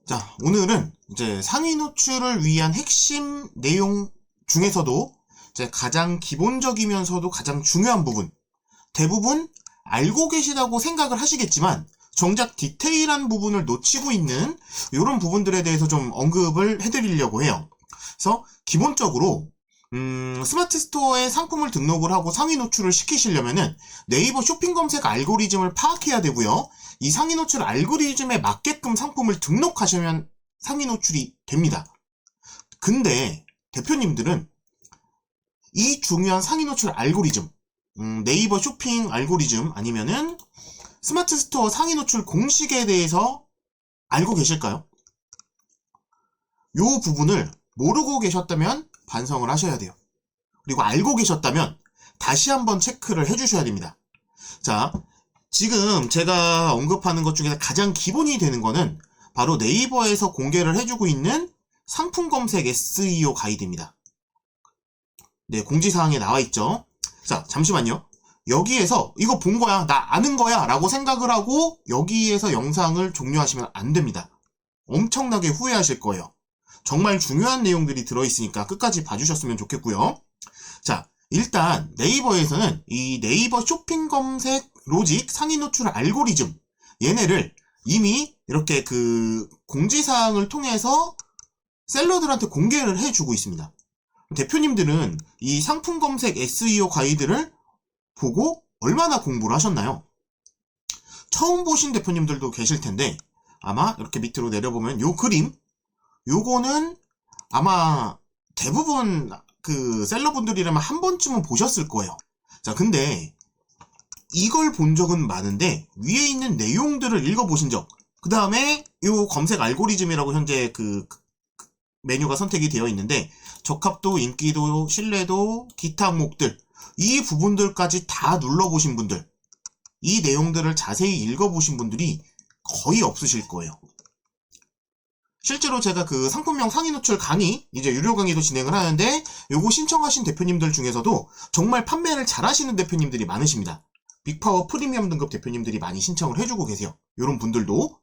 자, 오늘은 이제 상위 노출을 위한 핵심 내용 중에서도 이제 가장 기본적이면서도 가장 중요한 부분, 대부분 알고 계시다고 생각을 하시겠지만 정작 디테일한 부분을 놓치고 있는 이런 부분들에 대해서 좀 언급을 해드리려고 해요. 그래서 기본적으로 스마트 스토어에 상품을 등록을 하고 상위 노출을 시키시려면은 네이버 쇼핑 검색 알고리즘을 파악해야 되고요. 이 상위 노출 알고리즘에 맞게끔 상품을 등록하시면 상위 노출이 됩니다. 근데 대표님들은 이 중요한 상위 노출 알고리즘, 네이버 쇼핑 알고리즘 아니면은 스마트 스토어 상위 노출 공식에 대해서 알고 계실까요? 이 부분을 모르고 계셨다면 반성을 하셔야 돼요. 그리고 알고 계셨다면 다시 한번 체크를 해주셔야 됩니다. 자, 지금 제가 언급하는 것 중에서 가장 기본이 되는 거는 바로 네이버에서 공개를 해주고 있는 상품 검색 SEO 가이드입니다. 네, 공지사항에 나와 있죠. 자, 잠시만요. 여기에서 이거 본 거야, 나 아는 거야 라고 생각을 하고 여기에서 영상을 종료하시면 안 됩니다. 엄청나게 후회하실 거예요. 정말 중요한 내용들이 들어있으니까 끝까지 봐주셨으면 좋겠고요. 자, 일단 네이버에서는 이 네이버 쇼핑 검색 로직 상위 노출 알고리즘 얘네를 이미 이렇게 그 공지사항을 통해서 셀러들한테 공개를 해주고 있습니다. 대표님들은 이 상품 검색 SEO 가이드를 보고 얼마나 공부를 하셨나요? 처음 보신 대표님들도 계실 텐데 아마 이렇게 밑으로 내려보면 요 그림, 요거는 아마 대부분 그 셀러분들이라면 한 번쯤은 보셨을 거예요. 자, 근데 이걸 본 적은 많은데 위에 있는 내용들을 읽어보신 적, 그 다음에 요 검색 알고리즘이라고 현재 그 메뉴가 선택이 되어 있는데 적합도, 인기도, 신뢰도, 기타 항목들 이 부분들까지 다 눌러보신 분들, 이 내용들을 자세히 읽어보신 분들이 거의 없으실 거예요. 실제로 제가 그 상품명 상위 노출 강의, 이제 유료 강의도 진행을 하는데 요거 신청하신 대표님들 중에서도 정말 판매를 잘하시는 대표님들이 많으십니다. 빅파워 프리미엄 등급 대표님들이 많이 신청을 해주고 계세요. 요런 분들도.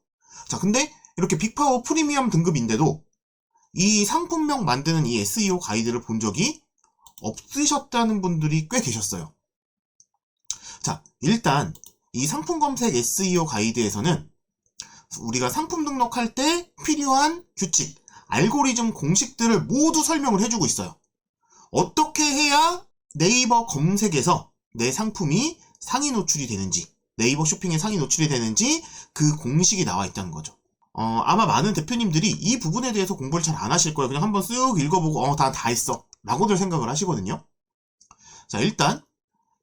자, 근데 이렇게 빅파워 프리미엄 등급인데도 이 상품명 만드는 이 SEO 가이드를 본 적이 없으셨다는 분들이 꽤 계셨어요. 자, 일단 이 상품 검색 SEO 가이드에서는 우리가 상품 등록할 때 필요한 규칙, 알고리즘 공식들을 모두 설명을 해주고 있어요. 어떻게 해야 네이버 검색에서 내 상품이 상위 노출이 되는지, 네이버 쇼핑에 상위 노출이 되는지 그 공식이 나와 있다는 거죠. 아마 많은 대표님들이 이 부분에 대해서 공부를 잘 안 하실 거예요. 그냥 한번 쓱 읽어보고 다 했어 라고들 생각을 하시거든요. 자, 일단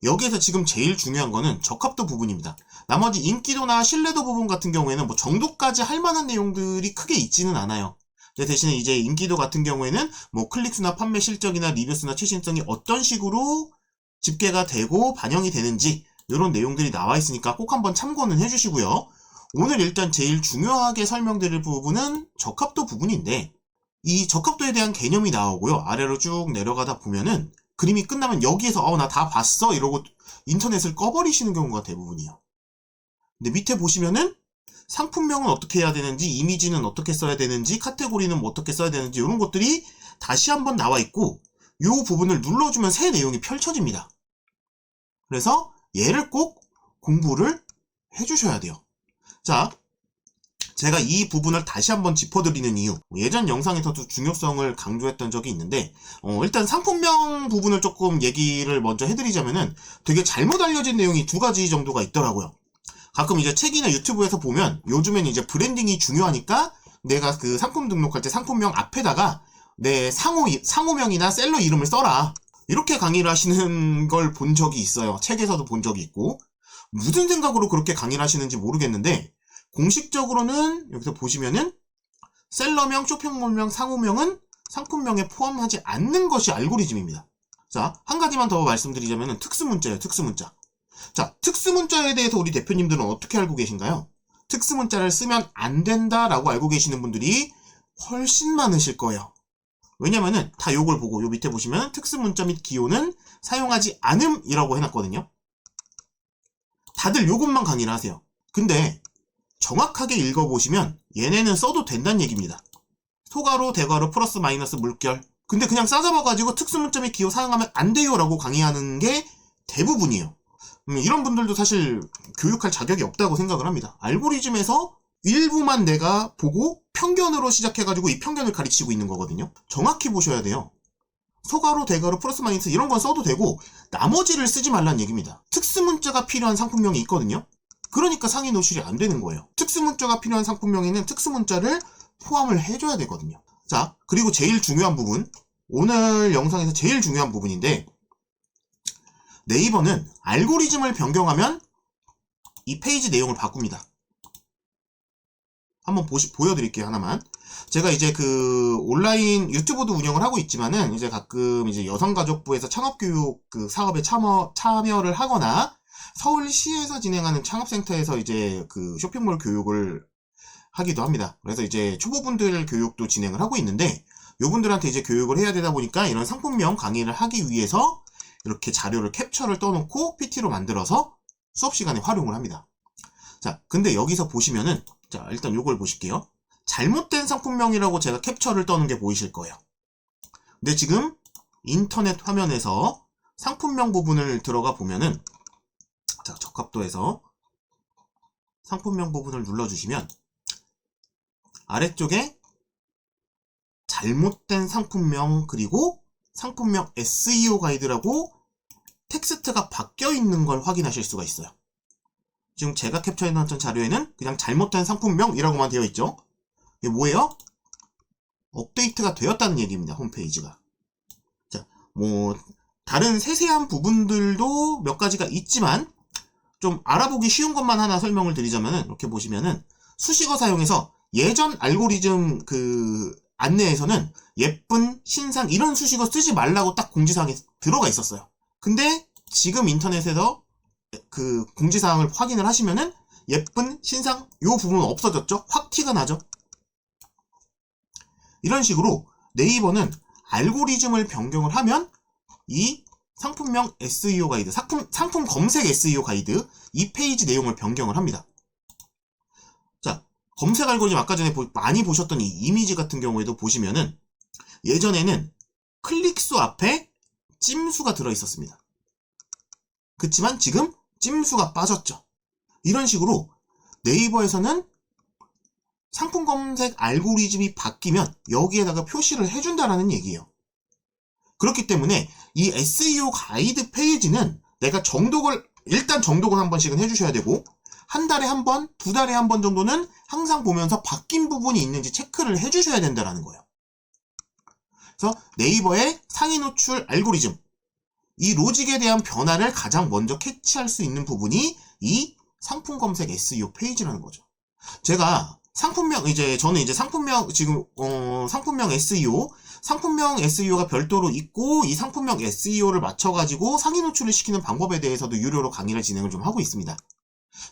여기에서 지금 제일 중요한 거는 적합도 부분입니다. 나머지 인기도나 신뢰도 부분 같은 경우에는 뭐 정도까지 할 만한 내용들이 크게 있지는 않아요. 대신에 이제 인기도 같은 경우에는 뭐 클릭수나 판매 실적이나 리뷰수나 최신성이 어떤 식으로 집계가 되고 반영이 되는지 이런 내용들이 나와 있으니까 꼭 한번 참고는 해주시고요. 오늘 일단 제일 중요하게 설명드릴 부분은 적합도 부분인데 이 적합도에 대한 개념이 나오고요. 아래로 쭉 내려가다 보면은 그림이 끝나면 여기에서 나 다 봤어 이러고 인터넷을 꺼버리시는 경우가 대부분이에요. 근데 밑에 보시면은 상품명은 어떻게 해야 되는지, 이미지는 어떻게 써야 되는지, 카테고리는 뭐 어떻게 써야 되는지 이런 것들이 다시 한번 나와 있고 이 부분을 눌러주면 새 내용이 펼쳐집니다. 그래서 얘를 꼭 공부를 해주셔야 돼요. 자, 제가 이 부분을 다시 한번 짚어드리는 이유, 예전 영상에서도 중요성을 강조했던 적이 있는데 일단 상품명 부분을 조금 얘기를 먼저 해드리자면은 되게 잘못 알려진 내용이 두 가지 정도가 있더라고요. 가끔 이제 책이나 유튜브에서 보면 요즘에는 이제 브랜딩이 중요하니까 내가 그 상품 등록할 때 상품명 앞에다가 내 상호명이나 셀러 이름을 써라 이렇게 강의를 하시는 걸 본 적이 있어요. 책에서도 본 적이 있고 무슨 생각으로 그렇게 강의를 하시는지 모르겠는데 공식적으로는 여기서 보시면은 셀러명, 쇼핑몰명, 상호명은 상품명에 포함하지 않는 것이 알고리즘입니다. 자, 한 가지만 더 말씀드리자면은 특수문자예요, 특수문자. 자, 특수문자에 대해서 우리 대표님들은 어떻게 알고 계신가요? 특수문자를 쓰면 안 된다라고 알고 계시는 분들이 훨씬 많으실 거예요. 왜냐면은 다 요걸 보고 요 밑에 보시면 특수문자 및 기호는 사용하지 않음이라고 해놨거든요. 다들 요것만 강의를 하세요. 근데 정확하게 읽어보시면 얘네는 써도 된다는 얘기입니다. 소괄호, 대괄호, 플러스, 마이너스, 물결. 근데 그냥 싸잡아가지고 특수문자 및 기호 사용하면 안 돼요 라고 강의하는 게 대부분이에요. 이런 분들도 사실 교육할 자격이 없다고 생각을 합니다. 알고리즘에서 일부만 내가 보고 편견으로 시작해가지고 이 편견을 가르치고 있는 거거든요. 정확히 보셔야 돼요. 소괄호, 대괄호, 플러스, 마이너스 이런 건 써도 되고 나머지를 쓰지 말라는 얘기입니다. 특수문자가 필요한 상품명이 있거든요. 그러니까 상위 노출이 안 되는 거예요. 특수문자가 필요한 상품명에는 특수문자를 포함을 해줘야 되거든요. 자, 그리고 제일 중요한 부분, 오늘 영상에서 제일 중요한 부분인데, 네이버는 알고리즘을 변경하면 이 페이지 내용을 바꿉니다. 한번 보여드릴게요, 하나만. 제가 이제 그 온라인 유튜브도 운영을 하고 있지만은 이제 가끔 이제 여성가족부에서 창업교육 그 사업에 참여를 하거나 서울시에서 진행하는 창업센터에서 이제 그 쇼핑몰 교육을 하기도 합니다. 그래서 이제 초보분들 교육도 진행을 하고 있는데 요분들한테 이제 교육을 해야 되다 보니까 이런 상품명 강의를 하기 위해서 이렇게 자료를 캡처를 떠놓고 PT로 만들어서 수업 시간에 활용을 합니다. 자, 근데 여기서 보시면은 자, 일단 요걸 보실게요. 잘못된 상품명이라고 제가 캡처를 떠놓은 게 보이실 거예요. 근데 지금 인터넷 화면에서 상품명 부분을 들어가 보면은 자, 적합도에서 상품명 부분을 눌러주시면 아래쪽에 잘못된 상품명 그리고 상품명 SEO 가이드라고 텍스트가 바뀌어 있는 걸 확인하실 수가 있어요. 지금 제가 캡처해놨던 자료에는 그냥 잘못된 상품명이라고만 되어 있죠. 이게 뭐예요? 업데이트가 되었다는 얘기입니다. 홈페이지가. 자, 뭐 다른 세세한 부분들도 몇 가지가 있지만 좀 알아보기 쉬운 것만 하나 설명을 드리자면은 이렇게 보시면은 수식어 사용해서 예전 알고리즘 그 안내에서는 예쁜, 신상 이런 수식어 쓰지 말라고 딱 공지사항에 들어가 있었어요. 근데 지금 인터넷에서 그 공지사항을 확인을 하시면은 예쁜, 신상 요 부분은 없어졌죠? 확 티가 나죠? 이런 식으로 네이버는 알고리즘을 변경을 하면 이 상품명 SEO 가이드, 상품 검색 SEO 가이드 이 페이지 내용을 변경을 합니다. 자, 검색 알고리즘 아까 전에 많이 보셨던 이 이미지 같은 경우에도 보시면은 예전에는 클릭수 앞에 찜수가 들어있었습니다. 그렇지만 지금 찜수가 빠졌죠. 이런 식으로 네이버에서는 상품 검색 알고리즘이 바뀌면 여기에다가 표시를 해준다라는 얘기예요. 그렇기 때문에 이 SEO 가이드 페이지는 내가 일단 정독을 한 번씩은 해주셔야 되고 한 달에 한 번, 두 달에 한 번 정도는 항상 보면서 바뀐 부분이 있는지 체크를 해주셔야 된다는 거예요. 그래서 네이버의 상위 노출 알고리즘 이 로직에 대한 변화를 가장 먼저 캐치할 수 있는 부분이 이 상품 검색 SEO 페이지라는 거죠. 제가 상품명 저는 이제 상품명 지금 상품명 SEO가 별도로 있고 이 상품명 SEO를 맞춰가지고 상위 노출을 시키는 방법에 대해서도 유료로 강의를 진행을 좀 하고 있습니다.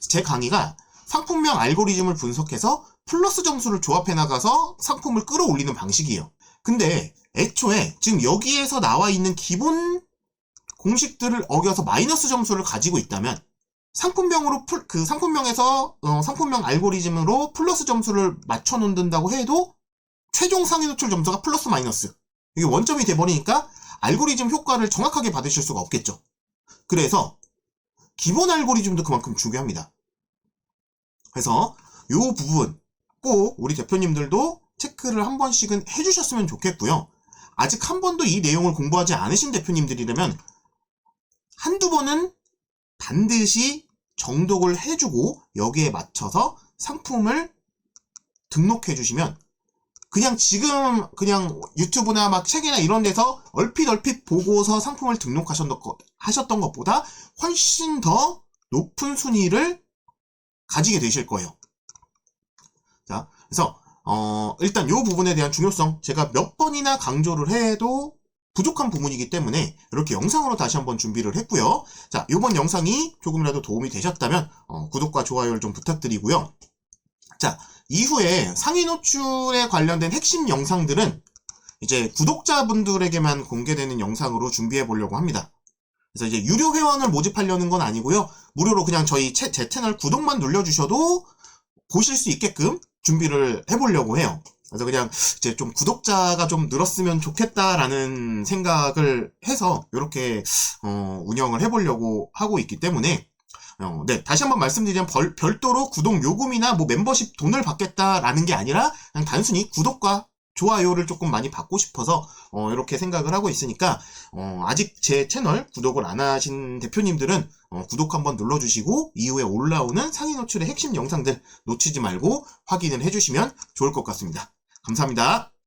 제 강의가 상품명 알고리즘을 분석해서 플러스 점수를 조합해 나가서 상품을 끌어올리는 방식이에요. 근데 애초에 지금 여기에서 나와 있는 기본 공식들을 어겨서 마이너스 점수를 가지고 있다면 상품명으로 상품명에서 상품명 알고리즘으로 플러스 점수를 맞춰 놓는다고 해도 최종 상위 노출 점수가 플러스 마이너스 이게 원점이 돼버리니까 알고리즘 효과를 정확하게 받으실 수가 없겠죠. 그래서 기본 알고리즘도 그만큼 중요합니다. 그래서 이 부분 꼭 우리 대표님들도 체크를 한 번씩은 해주셨으면 좋겠고요. 아직 한 번도 이 내용을 공부하지 않으신 대표님들이라면 한두 번은 반드시 정독을 해주고 여기에 맞춰서 상품을 등록해 주시면 그냥 지금 그냥 유튜브나 막 책이나 이런 데서 얼핏 보고서 상품을 등록하셨던 것보다 훨씬 더 높은 순위를 가지게 되실 거예요. 자, 그래서 일단 이 부분에 대한 중요성 제가 몇 번이나 강조를 해도 부족한 부분이기 때문에 이렇게 영상으로 다시 한번 준비를 했고요. 자, 이번 영상이 조금이라도 도움이 되셨다면 구독과 좋아요를 좀 부탁드리고요. 자, 이후에 상위 노출에 관련된 핵심 영상들은 이제 구독자분들에게만 공개되는 영상으로 준비해 보려고 합니다. 그래서 이제 유료 회원을 모집하려는 건 아니고요. 무료로 그냥 제 채널 구독만 눌러주셔도 보실 수 있게끔 준비를 해보려고 해요. 그래서 그냥 이제 좀 구독자가 좀 늘었으면 좋겠다라는 생각을 해서 이렇게 운영을 해보려고 하고 있기 때문에 네, 다시 한번 말씀드리면 별도로 구독 요금이나 뭐 멤버십 돈을 받겠다라는 게 아니라 그냥 단순히 구독과 좋아요를 조금 많이 받고 싶어서 이렇게 생각을 하고 있으니까 아직 제 채널 구독을 안 하신 대표님들은 구독 한번 눌러주시고 이후에 올라오는 상위 노출의 핵심 영상들 놓치지 말고 확인을 해주시면 좋을 것 같습니다. 감사합니다.